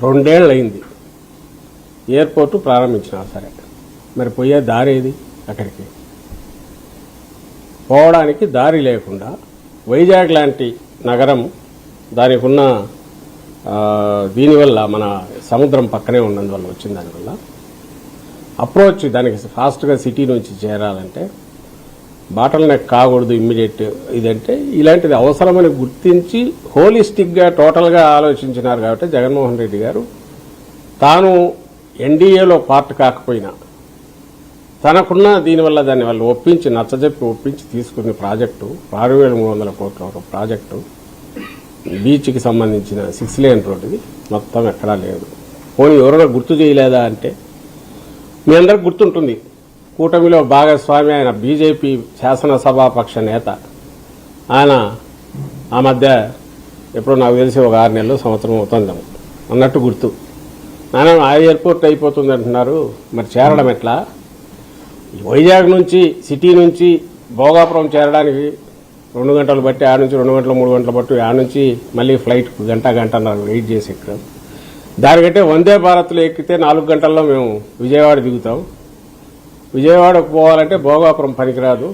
రెండేళ్ళు అయింది ఎయిర్పోర్టు ప్రారంభించినారు. సరే, మరి పోయే దారి ఏది? అక్కడికి పోవడానికి దారి లేకుండా వైజాగ్ లాంటి నగరం దానికి ఉన్న దీనివల్ల మన సముద్రం పక్కనే ఉన్నందువల్ల వచ్చింది. దానివల్ల అప్రోచ్ దానికి ఫాస్ట్గా సిటీ నుంచి చేరాలంటే బాటల్ నెక్ కాకూడదు ఇమ్మీడియట్. ఇదంటే ఇలాంటిది అవసరమని గుర్తించి హోలిస్టిక్గా టోటల్గా ఆలోచించినారు. కాబట్టి జగన్మోహన్ రెడ్డి గారు తాను ఎన్డీఏలో పార్ట్ కాకపోయినా తనకున్న దీనివల్ల దాన్ని వాళ్ళు ఒప్పించి నచ్చజెప్పి ఒప్పించి తీసుకున్న ప్రాజెక్టు 6,300 కోట్ల ఒక ప్రాజెక్టు బీచ్కి సంబంధించిన 6 లేన్ రోడ్డుది మొత్తం ఎక్కడా లేదు. పోనీ ఎవరైనా గుర్తు చేయలేదా అంటే మీ అందరికి గుర్తుంటుంది. కూటమిలో భాగస్వామి ఆయన బీజేపీ శాసనసభాపక్ష నేత ఆయన ఆ మధ్య ఎప్పుడో నాకు తెలిసి ఒక 6 నెలలు సంవత్సరం అవుతుందేమో అన్నట్టు గుర్తు. నాన్న ఆ ఎయిర్పోర్ట్ అయిపోతుంది అంటున్నారు, మరి చేరడం ఎట్లా? వైజాగ్ నుంచి సిటీ నుంచి భోగాపురం చేరడానికి 2 గంటలు బట్టి ఆడ నుంచి 2 గంటలు 3 గంటలు పట్టు ఆడ నుంచి మళ్ళీ ఫ్లైట్ గంటన్నర వెయిట్ చేసి ఎక్కాం. దానికంటే వందే భారత్లో ఎక్కితే 4 గంటల్లో మేము విజయవాడ దిగుతాం. విజయవాడకు పోవాలంటే భోగాపురం పనికిరాదు,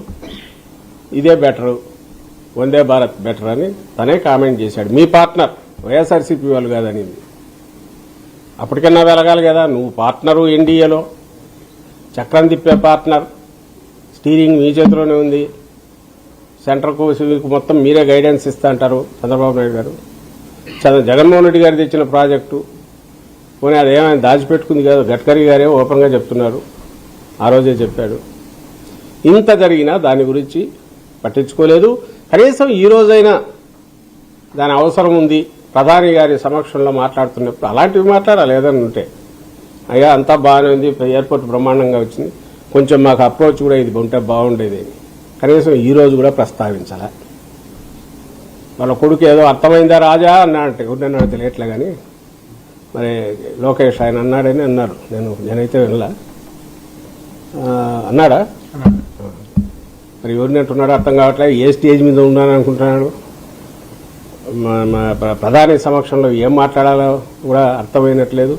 ఇదే బెటరు, వందే భారత్ బెటర్ అని తనే కామెంట్ చేశాడు. మీ పార్ట్నర్ వైఎస్ఆర్సీపీ వాళ్ళు కాదని. అప్పటికన్నా వెలగాలి కదా, నువ్వు పార్ట్నరు ఎన్డీఏలో, చక్రం తిప్పే పార్ట్నర్, స్టీరింగ్ మీ చేతిలోనే ఉంది, సెంటర్కు సివిల్కు మొత్తం మీరే గైడెన్స్ ఇస్తా అంటారు చంద్రబాబు నాయుడు గారు. జగన్మోహన్ రెడ్డి గారు తెచ్చిన ప్రాజెక్టు పోనీ అదేమైనా దాచిపెట్టుకుంది కదా, గడ్కరీ గారే ఓపెన్గా చెప్తున్నారు, ఆ రోజే చెప్పాడు. ఇంత జరిగినా దాని గురించి పట్టించుకోలేదు. కనీసం ఈ రోజైనా దాని అవసరం ఉంది ప్రధాని గారి సమక్షంలో మాట్లాడుతున్నప్పుడు అలాంటివి మాట్లాడాలి. ఏదైనా ఉంటే అయ్యా అంతా బాగానే ఉంది, ఎయిర్పోర్ట్ బ్రహ్మాండంగా వచ్చింది, కొంచెం మాకు అప్రోచ్ కూడా ఇది ఉంటే బాగుండేది అని కనీసం ఈ రోజు కూడా ప్రస్తావించాలా. వాళ్ళ కొడుకు ఏదో అర్థమైందా రాజా అన్నాడంటే ఎవరినన్నా తెలియట్లే కానీ మరి లోకేష్ ఆయన అన్నాడని అన్నారు. నేనైతే వినలా. అన్నాడా? మరి ఎవరినట్టున్నాడో అర్థం కావట్లేదు. ఏ స్టేజ్ మీద ఉన్నాను అనుకుంటున్నాడు, ప్రధాని సమక్షంలో ఏం మాట్లాడాలో కూడా అర్థమైనట్లేదు,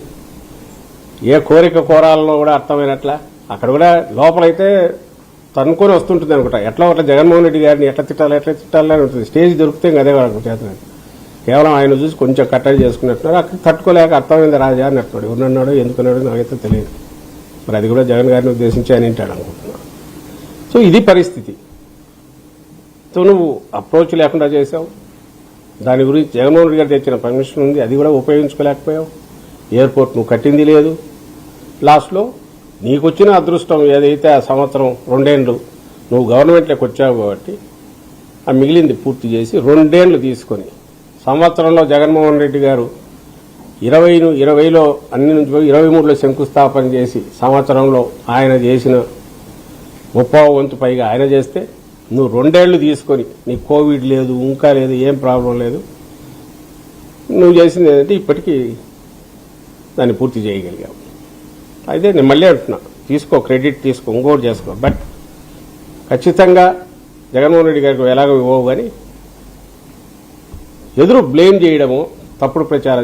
ఏ కోరిక కోరాలలో కూడా అర్థమైనట్లే. అక్కడ కూడా లోపలైతే తనుకొని వస్తుంటుంది అనుకుంటా. ఎట్లా అట్లా జగన్మోహన్ రెడ్డి గారిని ఎట్లా తిట్టాలి అని ఉంటుంది. స్టేజ్ దొరికితే అదే వాళ్ళకు చేతనండి. కేవలం ఆయన చూసి కొంచెం కట్టడి చేసుకున్నట్టున్నారు. అక్కడ తట్టుకోలేక అర్థమైంది రాజా అన్నట్టున్నాడు. ఎవరన్నాడో ఎందుకన్నాడో నాకైతే తెలియదు. మరి అది కూడా జగన్ గారిని ఉద్దేశించి అని వింటాడు అనుకుంటున్నా. సో ఇది పరిస్థితి. సో నువ్వు అప్రోచ్ లేకుండా చేసావు. దాని గురించి జగన్మోహన్ రెడ్డి గారు తెచ్చిన పర్మిషన్ ఉంది, అది కూడా ఉపయోగించుకోలేకపోయావు. ఎయిర్పోర్ట్ నువ్వు కట్టింది లేదు. లాస్ట్లో నీకు వచ్చిన అదృష్టం ఏదైతే ఆ సంవత్సరం 2 ఏళ్ళు నువ్వు గవర్నమెంట్లోకి వచ్చావు కాబట్టి ఆ మిగిలింది పూర్తి చేసి 2 ఏళ్ళు తీసుకొని సంవత్సరంలో జగన్మోహన్ రెడ్డి గారు 20లో అన్ని నుంచి 23లో శంకుస్థాపన చేసి సంవత్సరంలో ఆయన చేసిన 30వ వంతు పైగా ఆయన చేస్తే నువ్వు 2 ఏళ్ళు తీసుకొని నీకు కోవిడ్ లేదు, ఇంకా లేదు, ఏం ప్రాబ్లం లేదు, నువ్వు చేసింది ఏంటంటే ఇప్పటికీ దాన్ని పూర్తి చేయగలిగావు. అయితే నేను మళ్ళీ అంటున్నా, తీసుకో, క్రెడిట్ తీసుకో, ఇంకోటి చేసుకో, బట్ ఖచ్చితంగా జగన్మోహన్ రెడ్డి గారికి ఎలాగో ఇవ్వవు కానీ ఎదురు బ్లేమ్ చేయడము, తప్పుడు ప్రచారం